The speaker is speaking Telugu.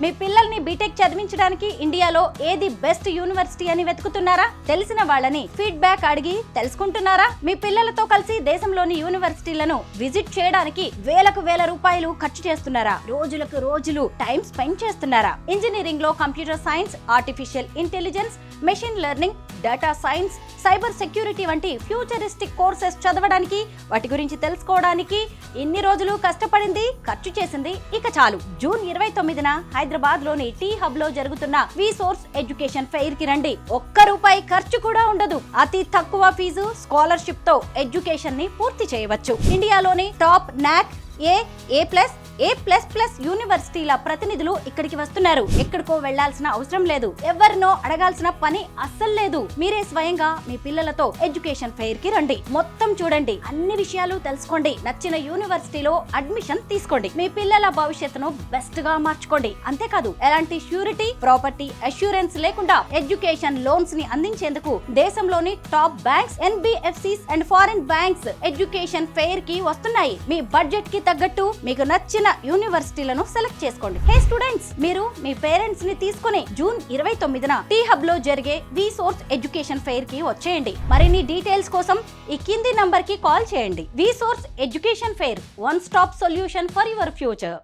మీ పిల్లల్ని బీటెక్ చదివించడానికి ఇండియాలో ఏది బెస్ట్ యూనివర్సిటీ అని వెతుకుతున్నారా? తెలిసిన వాళ్ళని ఫీడ్బ్యాక్ అడిగి తెలుసుకుంటున్నారా? మీ పిల్లలతో కలిసి దేశంలోని యూనివర్సిటీలను విజిట్ చేయడానికి వేలకు వేల రూపాయలు ఖర్చు చేస్తున్నారా? రోజులకు రోజులు టైం స్పెండ్ చేస్తున్నారా? ఇంజనీరింగ్ లో computer science, artificial intelligence, machine learning, data science, cyber security వంటి ఫ్యూచరిస్టిక్ కోర్సెస్ చదవడానికి, వాటి గురించి తెలుసుకోవడానికి ఇన్ని రోజులు కష్టపడింది, ఖర్చు చేసింది ఇక చాలు. జూన్ 29న హైదరాబాద్ లోని టీ హబ్ లో జరుగుతున్న విసోర్స్ ఎడ్యుకేషన్ ఫెయిర్ కి రండి. ఒక్క రూపాయి ఖర్చు కూడా ఉండదు. అతి తక్కువ ఫీజు, స్కాలర్షిప్ తో ఎడ్యుకేషన్ ని పూర్తి చేయవచ్చు. ఇండియాలోని టాప్ నాక్ ఏ++ యూనివర్సిటీల ప్రతినిధులు ఇక్కడికి వస్తున్నారు. ఎక్కడికో వెళ్లాల్సిన అవసరం లేదు. ఎవరినో అడగాల్సిన పని అస్సలు లేదు. మీరే స్వయంగా మీ పిల్లలతో ఎడ్యుకేషన్ ఫెయిర్ కి రండి. మొత్తం చూడండి, అన్ని విషయాలు తెలుసుకోండి. నచ్చిన యూనివర్సిటీలో అడ్మిషన్ తీసుకోండి. మీ పిల్లల భవిష్యత్తును బెస్ట్ గా మార్చుకోండి. అంతేకాదు, ఎలాంటి ష్యూరిటీ, ప్రాపర్టీ అష్యూరెన్స్ లేకుండా ఎడ్యుకేషన్ లోన్స్ ని అందించేందుకు దేశంలోని top banks, NBFCs and foreign banks education fair కి వస్తున్నాయి. మీ బడ్జెట్ కి తగ్గట్టు మీకు నచ్చిన యూనివర్సిటీలను సెలెక్ట్ చేసుకోండి. హే స్టూడెంట్స్, మీరు మీ పేరెంట్స్ ని తీసుకుని జూన్ 29న టీ హబ్ లో జరిగే విసోర్స్ ఎడ్యుకేషన్ ఫెయిర్ కి వచ్చేయండి. మరిన్ని డీటెయిల్స్ కోసం ఈ కింది నంబర్ కి కాల్ చేయండి. Visource education fair, one stop solution for your future.